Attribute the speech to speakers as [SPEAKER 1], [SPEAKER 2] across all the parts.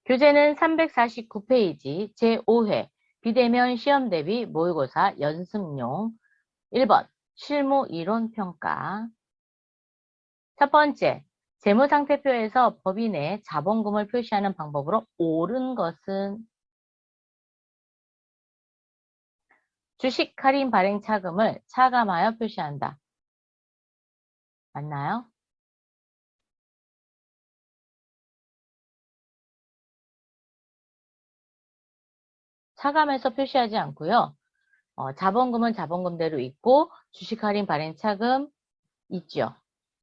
[SPEAKER 1] 교재는 349페이지 제5회 비대면 시험 대비 모의고사 연습용 1번 실무 이론 평가. 첫 번째, 재무상태표에서 법인의 자본금을 표시하는 방법으로 옳은 것은 주식 할인 발행 차금을 차감하여 표시한다. 맞나요? 차감해서 표시하지 않고요. 자본금은 자본금대로 있고 주식 할인 발행 차금 있죠.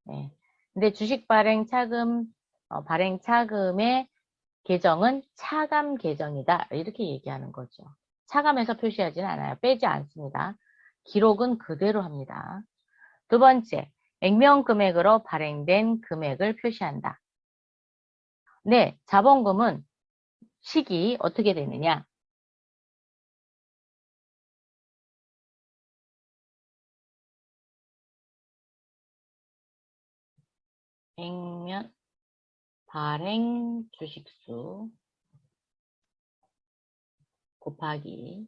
[SPEAKER 1] 네. 근데 주식 발행 차금, 발행 차금의 계정은 차감 계정이다. 이렇게 얘기하는 거죠. 차감해서 표시하지는 않아요. 빼지 않습니다. 기록은 그대로 합니다. 두 번째, 액면 금액으로 발행된 금액을 표시한다. 네, 자본금은 식이 어떻게 되느냐? 액면 발행 주식수 곱하기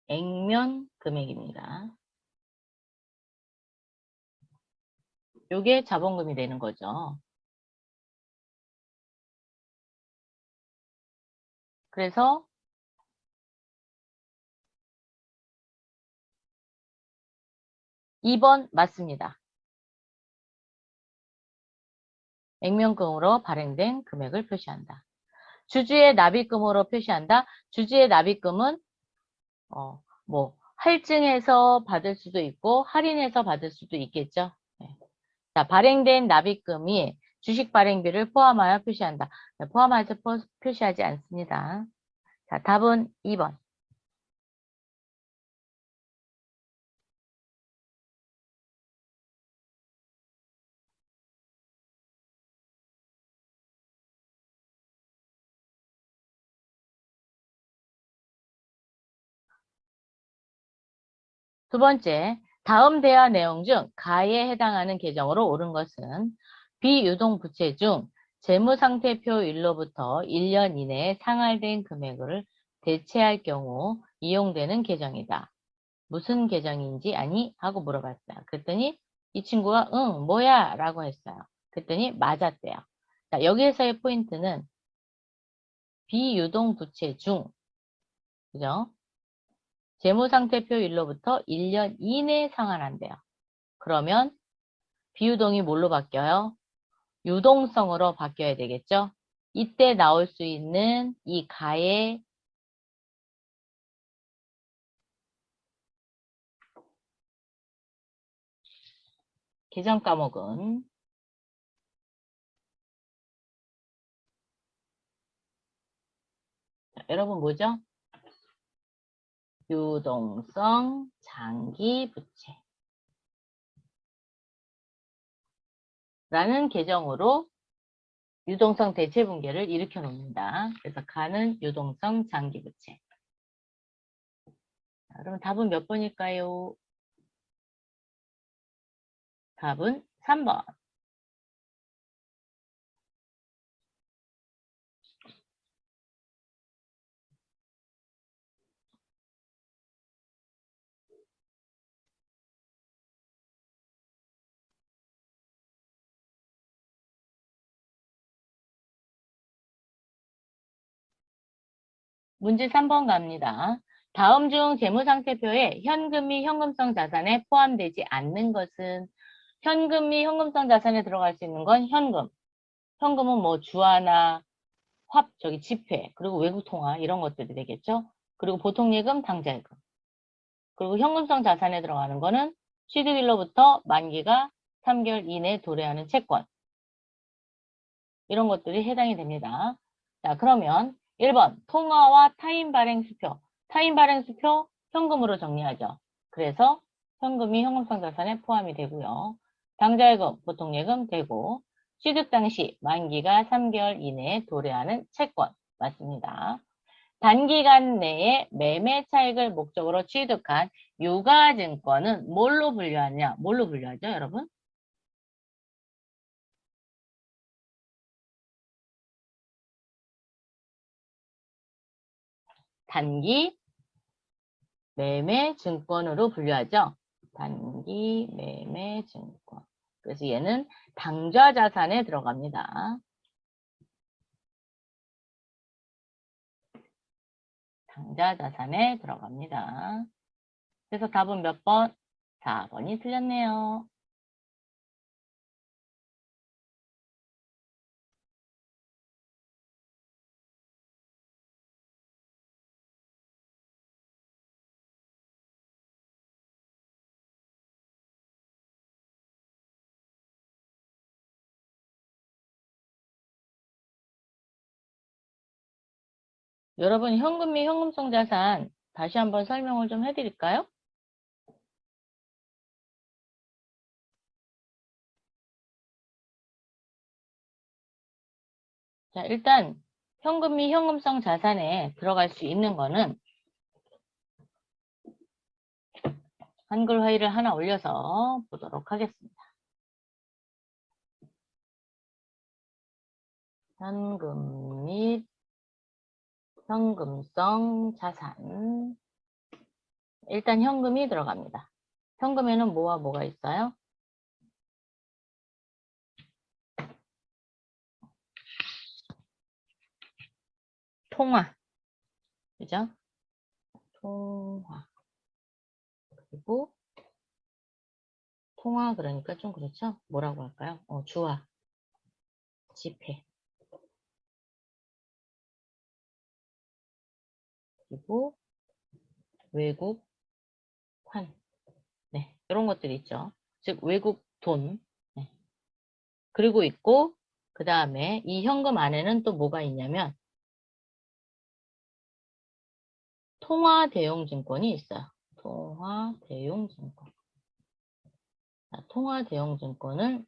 [SPEAKER 1] 액면 금액입니다. 요게 자본금이 되는 거죠. 그래서 2번 맞습니다. 액면금으로 발행된 금액을 표시한다. 주주의 납입금으로 표시한다. 주주의 납입금은 할증해서 받을 수도 있고 할인해서 받을 수도 있겠죠. 네. 자, 발행된 납입금이 주식 발행비를 포함하여 표시한다. 네, 포함해서 표시하지 않습니다. 자, 답은 2번. 두 번째, 다음 대화 내용 중 가에 해당하는 계정으로 옳은 것은 비유동 부채 중 재무상태표 일로부터 1년 이내에 상할된 금액을 대체할 경우 이용되는 계정이다. 무슨 계정인지 아니? 하고 물어봤어요. 그랬더니 이 친구가 응, 뭐야? 라고 했어요. 그랬더니 맞았대요. 자, 여기에서의 포인트는 비유동 부채 중, 그죠? 재무상태표 일로부터 1년 이내에 상환한대요. 그러면 비유동이 뭘로 바뀌어요? 유동성으로 바뀌어야 되겠죠? 이때 나올 수 있는 이 가의 계정 과목은 자, 여러분 뭐죠? 유동성 장기 부채 라는 계정으로 유동성 대체 붕괴를 일으켜 놓습니다. 그래서 가는 유동성 장기 부채. 자, 그럼 답은 몇 번일까요? 답은 3번. 문제 3번 갑니다. 다음 중 재무상태표에 현금 및 현금성 자산에 포함되지 않는 것은 현금 및 현금성 자산에 들어갈 수 있는 건 현금. 현금은 뭐 주화나 지폐, 그리고 외국통화 이런 것들이 되겠죠. 그리고 보통예금, 당좌예금. 그리고 현금성 자산에 들어가는 거는 취득일로부터 만기가 3개월 이내에 도래하는 채권. 이런 것들이 해당이 됩니다. 자, 그러면 1번 통화와 타인 발행 수표. 타인 발행 수표 현금으로 정리하죠. 그래서 현금이 현금성 자산에 포함이 되고요. 당좌예금, 보통예금 되고 취득 당시 만기가 3개월 이내에 도래하는 채권 맞습니다. 단기간 내에 매매 차익을 목적으로 취득한 유가증권은 뭘로 분류하냐? 뭘로 분류하죠, 여러분? 단기 매매 증권으로 분류하죠. 단기 매매 증권. 그래서 얘는 당좌 자산에 들어갑니다. 당좌 자산에 들어갑니다. 그래서 답은 몇 번? 4번이 틀렸네요. 여러분, 현금 및 현금성 자산 다시 한번 설명을 좀 해드릴까요? 자, 일단 현금 및 현금성 자산에 들어갈 수 있는 거는 한글 화일을 하나 올려서 보도록 하겠습니다. 현금 및 현금성 자산. 일단 현금이 들어갑니다. 현금에는 뭐와 뭐가 있어요? 통화. 그죠? 통화. 그리고 통화 그러니까 좀 그렇죠? 뭐라고 할까요? 주화. 지폐. 그리고 외국 환. 네, 이런 것들이 있죠. 즉 외국 돈. 네. 그리고 있고 그 다음에 이 현금 안에는 또 뭐가 있냐면 통화 대용 증권이 있어요. 통화 대용 증권. 자, 통화 대용 증권을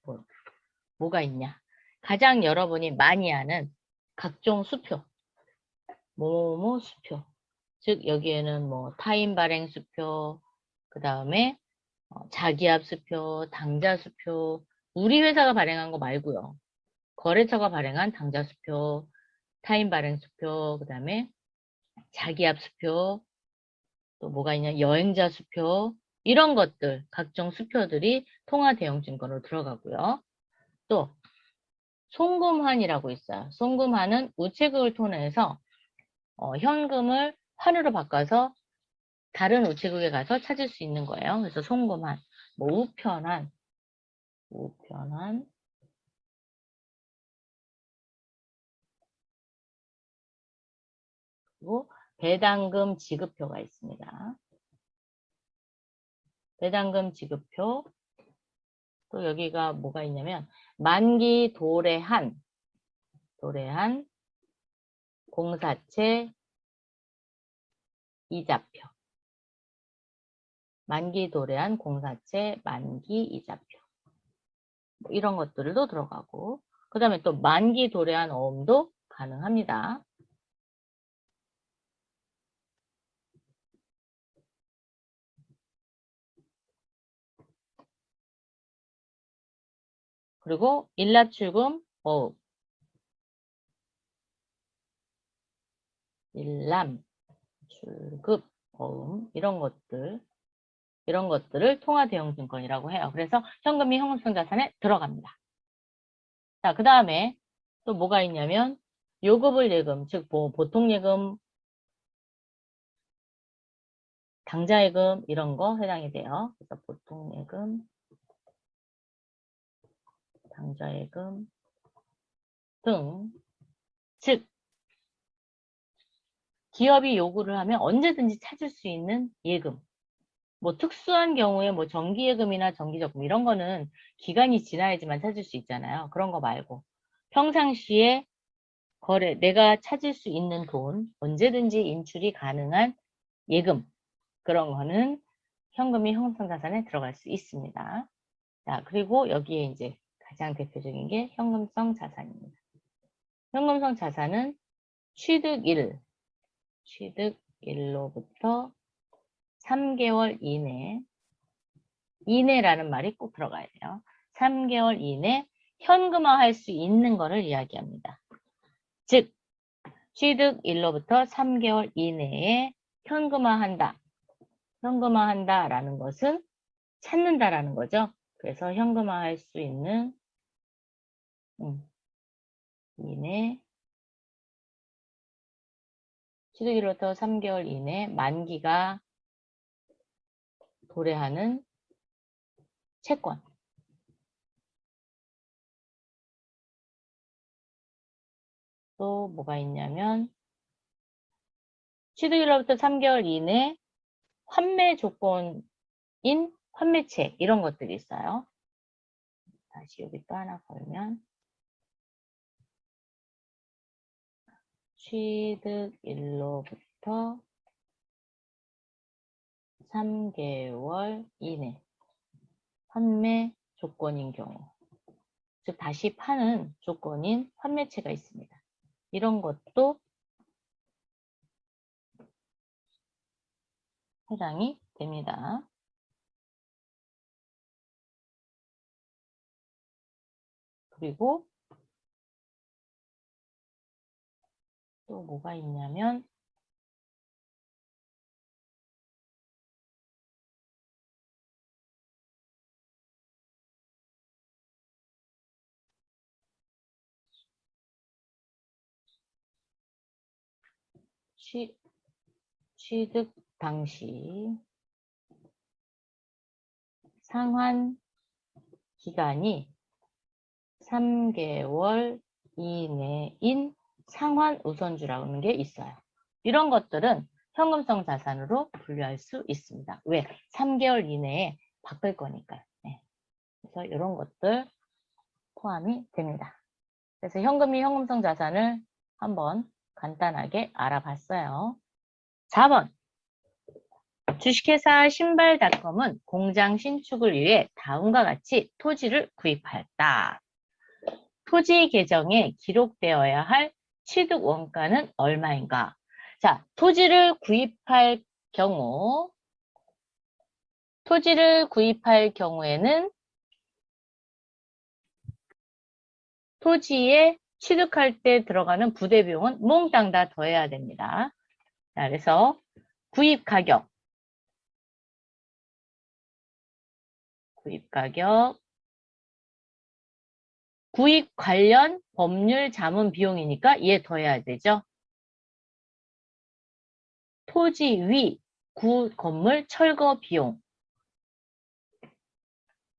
[SPEAKER 1] 뭐가 있냐? 가장 여러분이 많이 아는 각종 수표. 뭐뭐 수표. 즉 여기에는 뭐 타인 발행 수표, 그 다음에 자기압 수표, 당좌 수표, 우리 회사가 발행한 거 말고요. 거래처가 발행한 당좌 수표, 타인 발행 수표, 그 다음에 자기압 수표, 또 뭐가 있냐, 여행자 수표, 이런 것들, 각종 수표들이 통화 대용 증권으로 들어가고요. 또 송금환이라고 있어요. 송금환은 우체국을 통해서 현금을 환으로 바꿔서 다른 우체국에 가서 찾을 수 있는 거예요. 그래서 송금환, 뭐 우편환, 그리고 배당금 지급표가 있습니다. 배당금 지급표, 또 여기가 뭐가 있냐면 만기 도래한 공사채 이자표, 만기 도래한 공사채 만기 이자표, 뭐 이런 것들도 들어가고, 그 다음에 또 만기 도래한 어음도 가능합니다. 그리고 일납출금 어음, 일람, 출급, 어음, 이런 것들을 통화 대용 증권이라고 해요. 그래서 현금이 현금성 자산에 들어갑니다. 자, 그 다음에 또 뭐가 있냐면 요금을 예금, 즉 보통 예금, 당좌 예금 이런 거 해당이 돼요. 그래서 보통 예금, 당좌 예금 등, 즉 기업이 요구를 하면 언제든지 찾을 수 있는 예금. 뭐 특수한 경우에 뭐 정기예금이나 정기적금 이런 거는 기간이 지나야지만 찾을 수 있잖아요. 그런 거 말고 평상시에 내가 찾을 수 있는 돈, 언제든지 인출이 가능한 예금, 그런 거는 현금이 현금성 자산에 들어갈 수 있습니다. 자, 그리고 여기에 이제 가장 대표적인 게 현금성 자산입니다. 현금성 자산은 취득일로부터 3개월 이내라는 말이 꼭 들어가야 돼요. 3개월 이내 현금화할 수 있는 거를 이야기합니다. 즉 취득일로부터 3개월 이내에 현금화한다. 현금화한다라는 것은 찾는다라는 거죠. 그래서 현금화할 수 있는 이내 취득일로부터 3개월 이내 만기가 도래하는 채권. 또 뭐가 있냐면 취득일로부터 3개월 이내 환매 조건인 환매채 이런 것들이 있어요. 다시 여기 또 하나 걸면 취득일로부터 3개월 이내 환매 조건인 경우, 즉 다시 파는 조건인 환매채가 있습니다. 이런 것도 해당이 됩니다. 그리고 또 뭐가 있냐면 취득 당시 상환 기간이 3개월 이내인 상환 우선주라는 게 있어요. 이런 것들은 현금성 자산으로 분류할 수 있습니다. 왜? 3개월 이내에 바꿀 거니까요. 네. 그래서 이런 것들 포함이 됩니다. 그래서 현금이 현금성 자산을 한번 간단하게 알아봤어요. 4번. 주식회사 신발닷컴은 공장 신축을 위해 다음과 같이 토지를 구입하였다. 토지 계정에 기록되어야 할 취득 원가는 얼마인가? 자, 토지를 구입할 경우에는 토지에 취득할 때 들어가는 부대 비용은 몽땅 다 더해야 됩니다. 자, 그래서 구입 가격, 구입 관련 법률 자문 비용이니까 얘 더해야 되죠. 토지 위, 구 건물 철거 비용.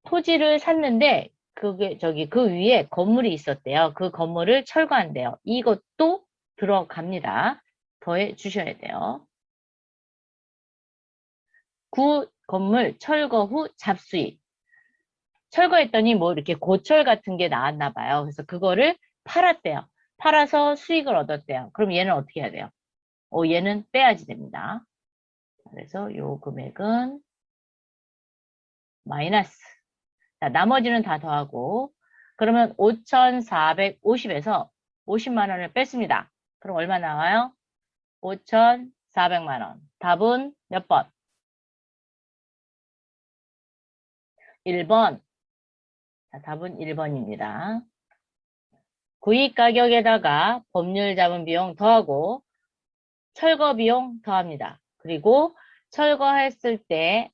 [SPEAKER 1] 토지를 샀는데 그 위에 건물이 있었대요. 그 건물을 철거한대요. 이것도 들어갑니다. 더해 주셔야 돼요. 구 건물 철거 후 잡수입. 철거했더니 뭐 이렇게 고철 같은 게 나왔나 봐요. 그래서 그거를 팔았대요. 팔아서 수익을 얻었대요. 그럼 얘는 어떻게 해야 돼요? 얘는 빼야지 됩니다. 그래서 요 금액은 마이너스. 자, 나머지는 다 더하고 그러면 5,450에서 50만 원을 뺐습니다. 그럼 얼마 나와요? 5,400만 원. 답은 몇 번? 1번. 자, 답은 1번입니다. 구입 가격에다가 법률 자본 비용 더하고 철거 비용 더합니다. 그리고 철거했을 때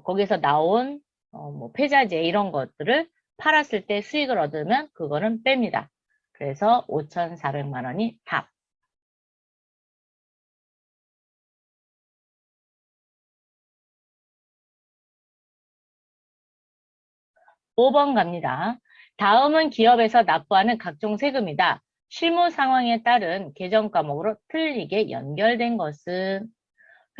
[SPEAKER 1] 거기서 나온 뭐 폐자재 이런 것들을 팔았을 때 수익을 얻으면 그거는 뺍니다. 그래서 5,400만 원이 답. 5번 갑니다. 다음은 기업에서 납부하는 각종 세금이다. 실무 상황에 따른 계정 과목으로 틀리게 연결된 것은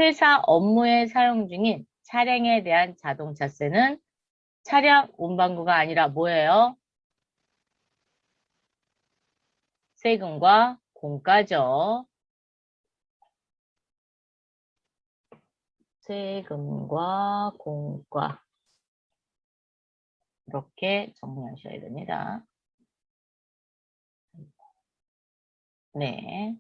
[SPEAKER 1] 회사 업무에 사용 중인 차량에 대한 자동차세는 차량 운반구가 아니라 뭐예요? 세금과 공과죠. 세금과 공과. 이렇게 정리하셔야 됩니다. 네.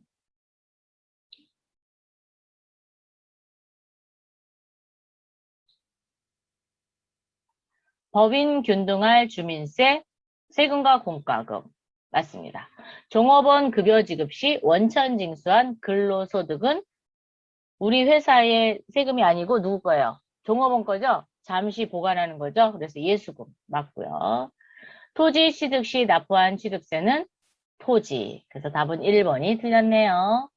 [SPEAKER 1] 법인 균등할 주민세, 세금과 공과금. 맞습니다. 종업원 급여 지급 시 원천 징수한 근로소득은 우리 회사의 세금이 아니고 누구 거예요? 종업원 거죠? 잠시 보관하는 거죠? 그래서 예수금 맞고요. 토지 취득 시 납부한 취득세는 토지. 그래서 답은 1번이 틀렸네요.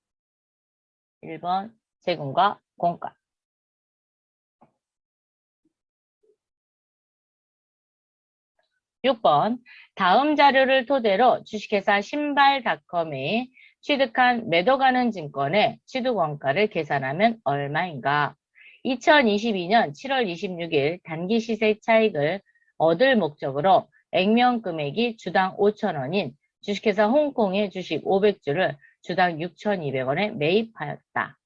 [SPEAKER 1] 1번 세금과 공가. 6번 다음 자료를 토대로 주식회사 신발닷컴이 취득한 매도 가능 증권의 취득 원가를 계산하면 얼마인가? 2022년 7월 26일 단기 시세 차익을 얻을 목적으로 액면 금액이 주당 5,000원인 주식회사 홍콩의 주식 500주를 주당 6,200원에 매입하였다.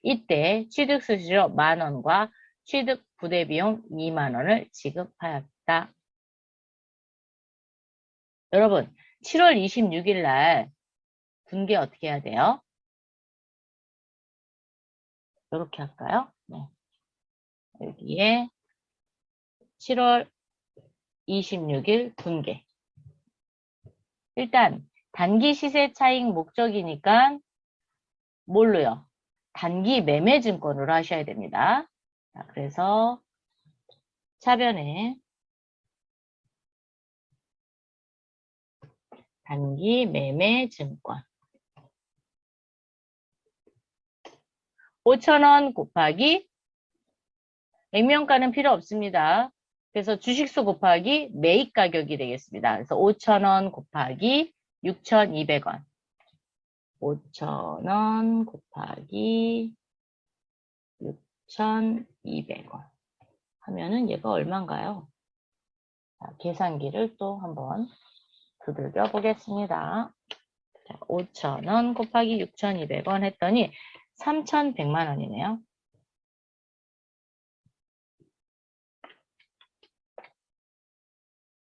[SPEAKER 1] 이때 취득 수수료 만원과 취득 부대비용 2만원을 지급하였다. 여러분, 7월 26일 날 분계 어떻게 해야 돼요? 이렇게 할까요? 네. 여기에 7월 26일 분계. 일단 단기 시세 차익 목적이니까 뭘로요? 단기 매매 증권으로 하셔야 됩니다. 자, 그래서 차변에 단기 매매 증권 5,000원 곱하기 액면가는 필요 없습니다. 그래서 주식수 곱하기 매입 가격이 되겠습니다. 그래서 5,000원 곱하기 6,200원. 5,000원 곱하기 6,200원. 하면은 얘가 얼마인가요? 자, 계산기를 또 한번 두들겨 보겠습니다. 5,000원 곱하기 6,200원 했더니 3,100만 원이네요.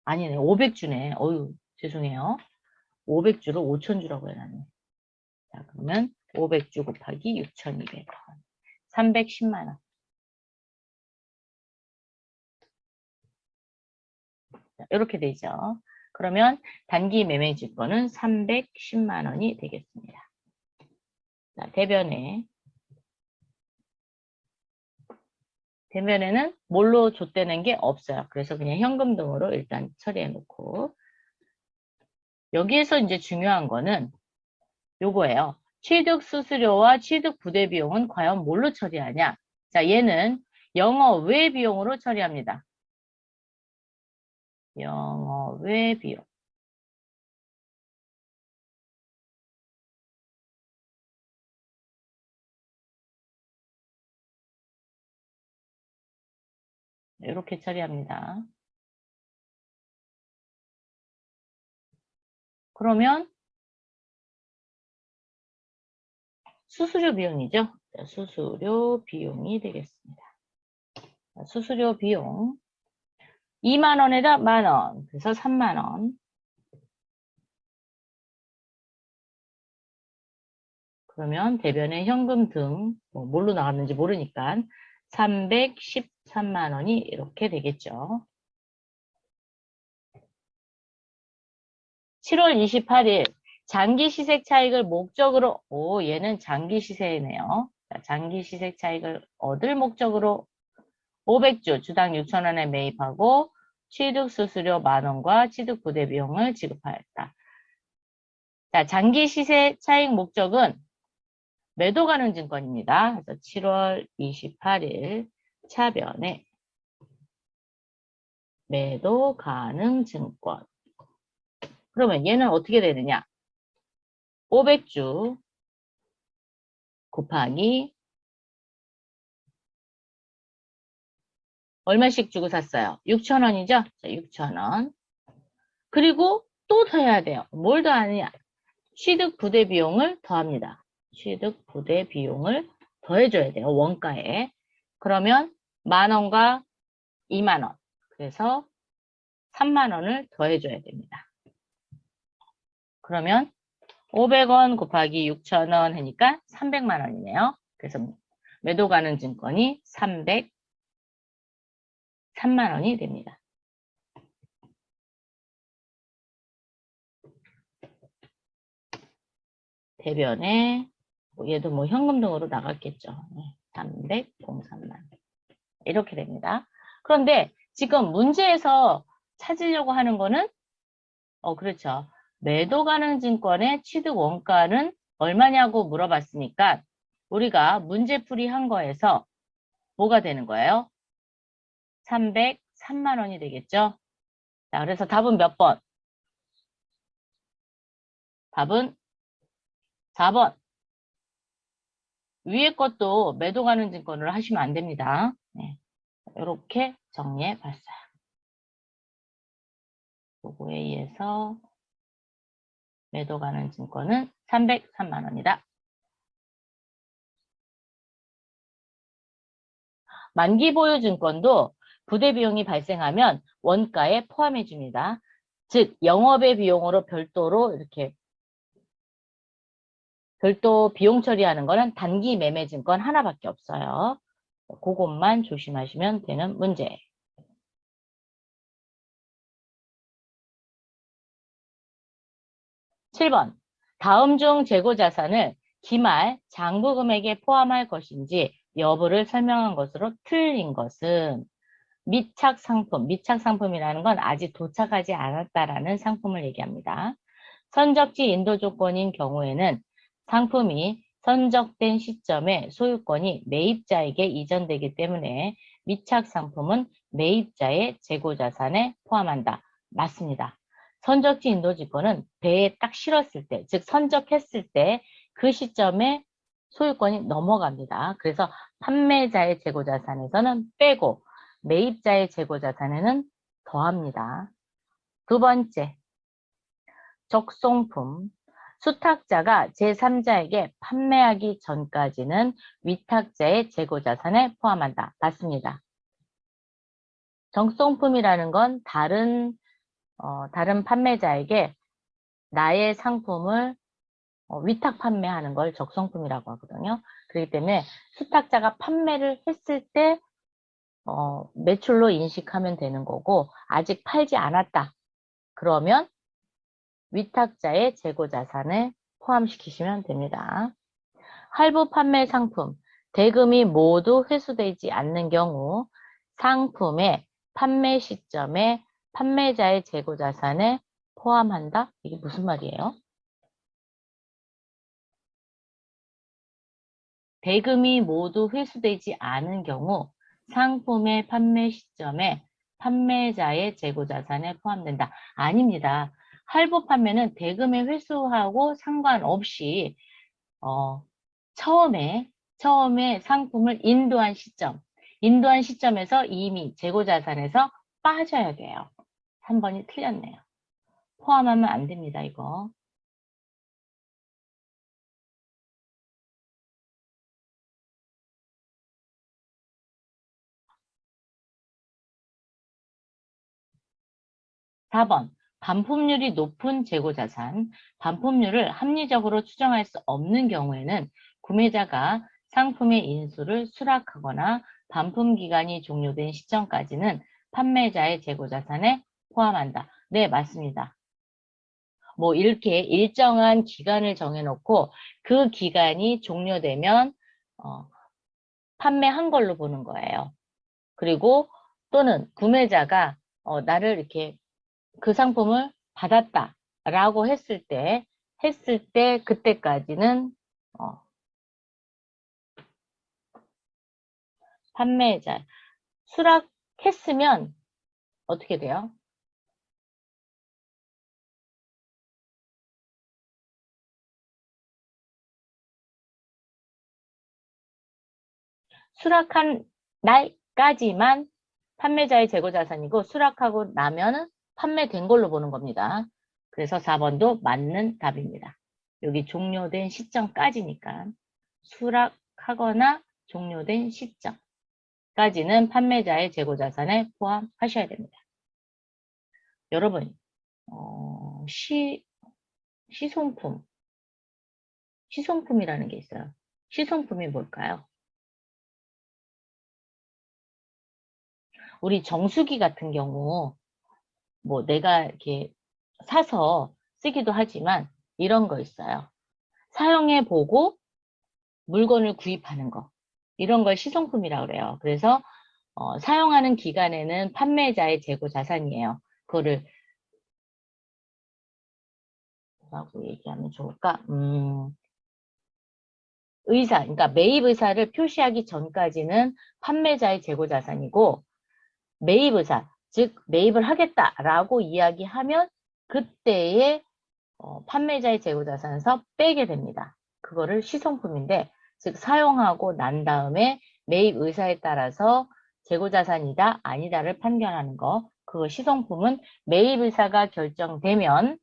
[SPEAKER 1] 아니네, 500주네. 어유 죄송해요. 500주를 5,000주라고 해놨네. 자, 그러면 500주 곱하기 6,200원. 310만 원. 자, 이렇게 되죠. 그러면 단기 매매 지권은 310만 원이 되겠습니다. 자, 대변에는 뭘로 줬대는 게 없어요. 그래서 그냥 현금 등으로 일단 처리해 놓고. 여기에서 이제 중요한 거는 요거예요. 취득 수수료와 취득 부대 비용은 과연 뭘로 처리하냐? 자, 얘는 영업외 비용으로 처리합니다. 영업외 비용. 이렇게 처리합니다. 그러면 수수료 비용이죠. 자, 수수료 비용이 되겠습니다. 자, 수수료 비용 2만 원에다 만 원, 그래서 3만 원. 그러면 대변에 현금 등 뭘로 나왔는지 모르니까 313만 원이 이렇게 되겠죠. 7월 28일 장기 시세 차익을 목적으로 얘는 장기 시세네요. 장기 시세 차익을 얻을 목적으로 500주 주당 6,000원에 매입하고 취득 수수료 만원과 취득 부대 비용을 지급하였다. 자, 장기 시세 차익 목적은 매도 가능 증권입니다. 그래서 7월 28일 차변에 매도 가능 증권. 그러면 얘는 어떻게 되느냐? 500주 곱하기 얼마씩 주고 샀어요? 6,000원이죠? 자, 6,000원. 그리고 또 더해야 돼요. 뭘 더하느냐? 취득 부대 비용을 더합니다. 취득 부대 비용을 더해줘야 돼요. 원가에. 그러면 만원과 2만원. 그래서 3만원을 더해줘야 됩니다. 그러면 500원 곱하기 6,000원 하니까 300만원이네요. 그래서 매도 가능 증권이 303만원이 됩니다. 대변에 얘도 뭐 현금 등으로 나갔겠죠. 303만 이렇게 됩니다. 그런데 지금 문제에서 찾으려고 하는 거는 그렇죠. 매도 가능 증권의 취득 원가는 얼마냐고 물어봤으니까 우리가 문제풀이 한 거에서 뭐가 되는 거예요? 303만 원이 되겠죠? 자, 그래서 답은 몇 번? 답은 4번. 위에 것도 매도 가능 증권을 하시면 안 됩니다. 네. 이렇게 정리해 봤어요. 요거에 의해서 매도 가능 증권은 303만 원이다. 만기 보유 증권도 부대 비용이 발생하면 원가에 포함해 줍니다. 즉 영업의 비용으로 별도로 이렇게 별도 비용 처리하는 거는 단기 매매 증권 하나밖에 없어요. 그것만 조심하시면 되는 문제. 7번. 다음 중 재고 자산을 기말 장부 금액에 포함할 것인지 여부를 설명한 것으로 틀린 것은 미착 상품, 미착 상품이라는 건 아직 도착하지 않았다라는 상품을 얘기합니다. 선적지 인도 조건인 경우에는 상품이 선적된 시점에 소유권이 매입자에게 이전되기 때문에 미착 상품은 매입자의 재고자산에 포함한다. 맞습니다. 선적지 인도지권은 배에 딱 실었을 때, 즉 선적했을 때 그 시점에 소유권이 넘어갑니다. 그래서 판매자의 재고자산에서는 빼고 매입자의 재고자산에는 더합니다. 두 번째, 적송품. 수탁자가 제3자에게 판매하기 전까지는 위탁자의 재고자산에 포함한다. 맞습니다. 적송품이라는 건 다른 판매자에게 나의 상품을 위탁 판매하는 걸 적송품이라고 하거든요. 그렇기 때문에 수탁자가 판매를 했을 때 매출로 인식하면 되는 거고 아직 팔지 않았다. 그러면 위탁자의 재고자산에 포함시키시면 됩니다. 할부 판매 상품, 대금이 모두 회수되지 않는 경우 상품의 판매 시점에 판매자의 재고자산에 포함한다? 이게 무슨 말이에요? 대금이 모두 회수되지 않은 경우 상품의 판매 시점에 판매자의 재고자산에 포함된다. 아닙니다. 할부 판매는 대금의 회수하고 상관없이 처음에 상품을 인도한 시점에서 이미 재고자산에서 빠져야 돼요. 3번이 틀렸네요. 포함하면 안 됩니다, 이거. 4번. 반품률이 높은 재고자산. 반품률을 합리적으로 추정할 수 없는 경우에는 구매자가 상품의 인수를 수락하거나 반품 기간이 종료된 시점까지는 판매자의 재고자산에 포함한다. 네, 맞습니다. 뭐 이렇게 일정한 기간을 정해놓고 그 기간이 종료되면 판매한 걸로 보는 거예요. 그리고 또는 구매자가 나를 이렇게 그 상품을 받았다라고 했을 때 그때까지는 판매자 수락했으면 어떻게 돼요? 수락한 날까지만 판매자의 재고자산이고 수락하고 나면은 판매된 걸로 보는 겁니다. 그래서 4번도 맞는 답입니다. 여기 종료된 시점까지니까 수락하거나 종료된 시점까지는 판매자의 재고자산에 포함하셔야 됩니다. 여러분, 시송품, 시송품이라는 게 있어요. 시송품이 뭘까요? 우리 정수기 같은 경우 뭐 내가 이렇게 사서 쓰기도 하지만 이런 거 있어요. 사용해보고 물건을 구입하는 거. 이런 걸 시성품이라고 그래요. 그래서 사용하는 기간에는 판매자의 재고 자산이에요. 그거를 뭐라고 얘기하면 좋을까? 의사, 그러니까 매입 의사를 표시하기 전까지는 판매자의 재고 자산이고 매입 의사, 즉 매입을 하겠다라고 이야기하면 그때의 판매자의 재고 자산에서 빼게 됩니다. 그거를 시성품인데 즉 사용하고 난 다음에 매입 의사에 따라서 재고 자산이다 아니다를 판결하는 거. 그거 시성품은 매입 의사가 결정되면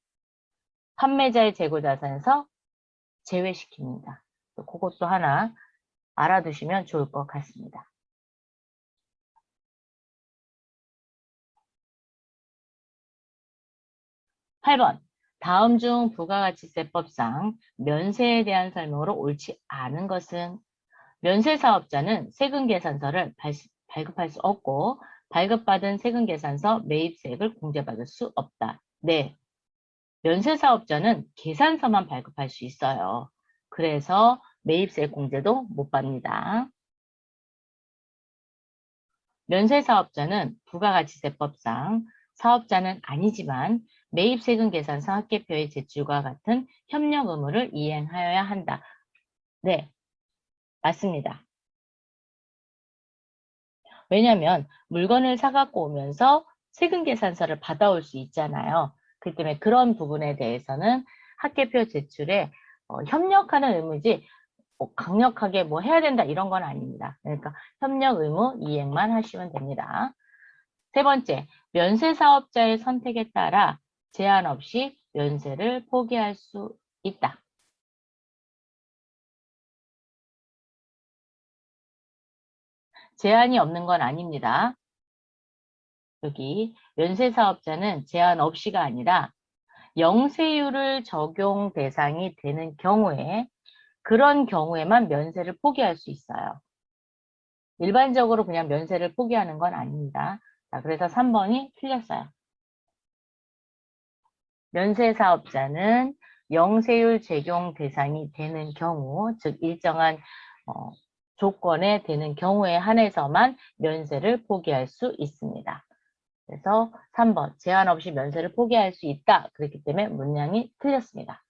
[SPEAKER 1] 판매자의 재고 자산에서 제외시킵니다. 그것도 하나 알아두시면 좋을 것 같습니다. 8번. 다음 중 부가가치세법상 면세에 대한 설명으로 옳지 않은 것은 면세사업자는 세금계산서를 발급할 수 없고 발급받은 세금계산서 매입세액을 공제받을 수 없다. 네. 면세사업자는 계산서만 발급할 수 있어요. 그래서 매입세 공제도 못 받습니다. 면세사업자는 부가가치세법상 사업자는 아니지만 매입세금 계산서 합계표의 제출과 같은 협력 의무를 이행하여야 한다. 네, 맞습니다. 왜냐하면 물건을 사갖고 오면서 세금 계산서를 받아올 수 있잖아요. 그렇기 때문에 그런 부분에 대해서는 합계표 제출에 협력하는 의무지 강력하게 뭐 해야 된다 이런 건 아닙니다. 그러니까 협력 의무 이행만 하시면 됩니다. 세 번째, 면세 사업자의 선택에 따라 제한 없이 면세를 포기할 수 있다. 제한이 없는 건 아닙니다. 여기 면세 사업자는 제한 없이가 아니라 영세율을 적용 대상이 되는 경우에 그런 경우에만 면세를 포기할 수 있어요. 일반적으로 그냥 면세를 포기하는 건 아닙니다. 자, 그래서 3번이 틀렸어요. 면세사업자는 영세율 적용 대상이 되는 경우, 즉 일정한 조건에 되는 경우에 한해서만 면세를 포기할 수 있습니다. 그래서 3번, 제한 없이 면세를 포기할 수 있다. 그렇기 때문에 문장이 틀렸습니다.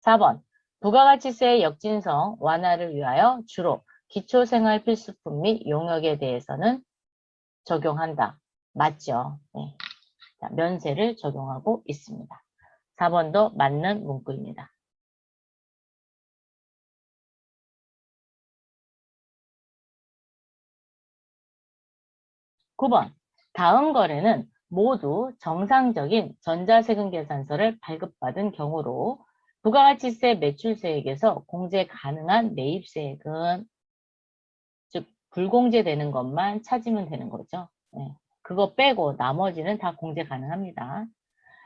[SPEAKER 1] 4번, 부가가치세의 역진성 완화를 위하여 주로 기초생활 필수품 및 용역에 대해서는 적용한다. 맞죠? 네. 자, 면세를 적용하고 있습니다. 4번도 맞는 문구입니다. 9번. 다음 거래는 모두 정상적인 전자세금계산서를 발급받은 경우로 부가가치세 매출세액에서 공제 가능한 매입세액은 즉 불공제되는 것만 찾으면 되는 거죠. 네. 그거 빼고 나머지는 다 공제 가능합니다.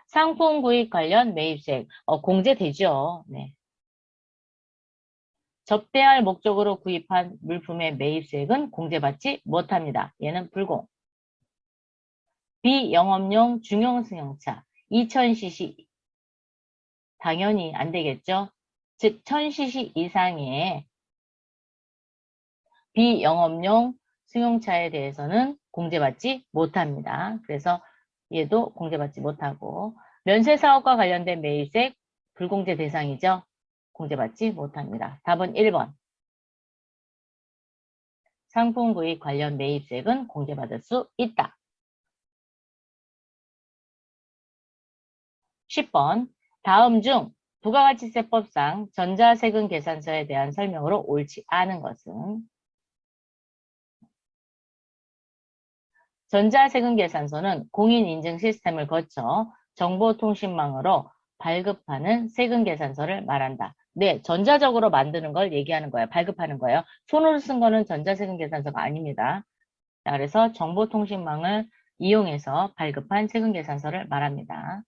[SPEAKER 1] 상품 구입 관련 매입세액 공제되죠. 네. 접대할 목적으로 구입한 물품의 매입세액은 공제받지 못합니다. 얘는 불공. 비영업용 중형승용차 2000cc 당연히 안 되겠죠. 즉 1000cc 이상의 비영업용 승용차에 대해서는 공제받지 못합니다. 그래서 얘도 공제받지 못하고 면세사업과 관련된 매입세액 불공제 대상이죠. 공제받지 못합니다. 답은 1번. 상품 구입 관련 매입세액은 공제받을 수 있다. 10번. 다음 중 부가가치세법상 전자세금 계산서에 대한 설명으로 옳지 않은 것은 전자세금 계산서는 공인인증 시스템을 거쳐 정보통신망으로 발급하는 세금 계산서를 말한다. 네, 전자적으로 만드는 걸 얘기하는 거예요. 발급하는 거예요. 손으로 쓴 거는 전자세금 계산서가 아닙니다. 자, 그래서 정보통신망을 이용해서 발급한 세금 계산서를 말합니다.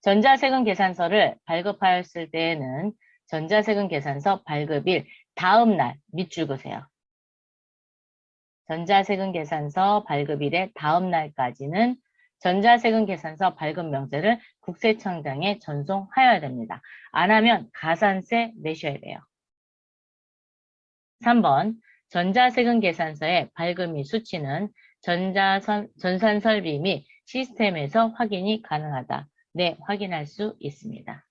[SPEAKER 1] 전자세금 계산서를 발급하였을 때에는 전자세금 계산서 발급일 다음 날 밑줄 그으세요. 전자세금 계산서 발급일의 다음 날까지는 전자세금 계산서 발급 명세를 국세청장에 전송하여야 됩니다. 안 하면 가산세 내셔야 돼요. 3번 전자세금 계산서의 발급 및 수치는 전산설비 및 시스템에서 확인이 가능하다. 네, 확인할 수 있습니다.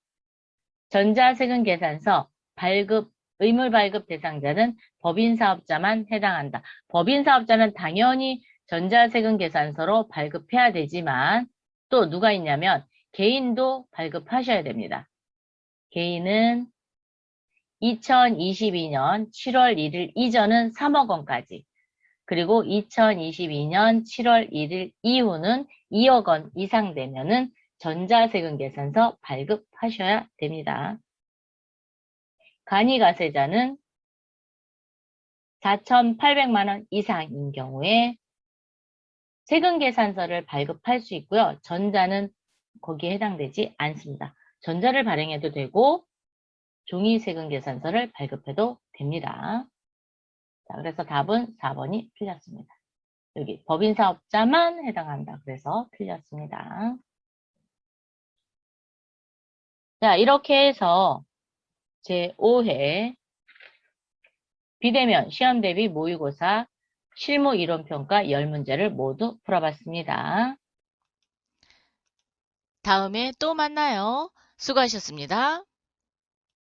[SPEAKER 1] 전자세금 계산서 발급, 의무발급 대상자는 법인사업자만 해당한다. 법인사업자는 당연히 전자세금 계산서로 발급해야 되지만 또 누가 있냐면 개인도 발급하셔야 됩니다. 개인은 2022년 7월 1일 이전은 3억 원까지, 그리고 2022년 7월 1일 이후는 2억 원 이상 되면은 전자세금 계산서 발급하셔야 됩니다. 간이가세자는 4,800만 원 이상인 경우에 세금 계산서를 발급할 수 있고요. 전자는 거기에 해당되지 않습니다. 전자를 발행해도 되고 종이 세금 계산서를 발급해도 됩니다. 자, 그래서 답은 4번이 틀렸습니다. 여기 법인사업자만 해당한다. 그래서 틀렸습니다. 자, 이렇게 해서 제5회 비대면 시험 대비 모의고사 실무 이론평가 10문제를 모두 풀어봤습니다.
[SPEAKER 2] 다음에 또 만나요. 수고하셨습니다.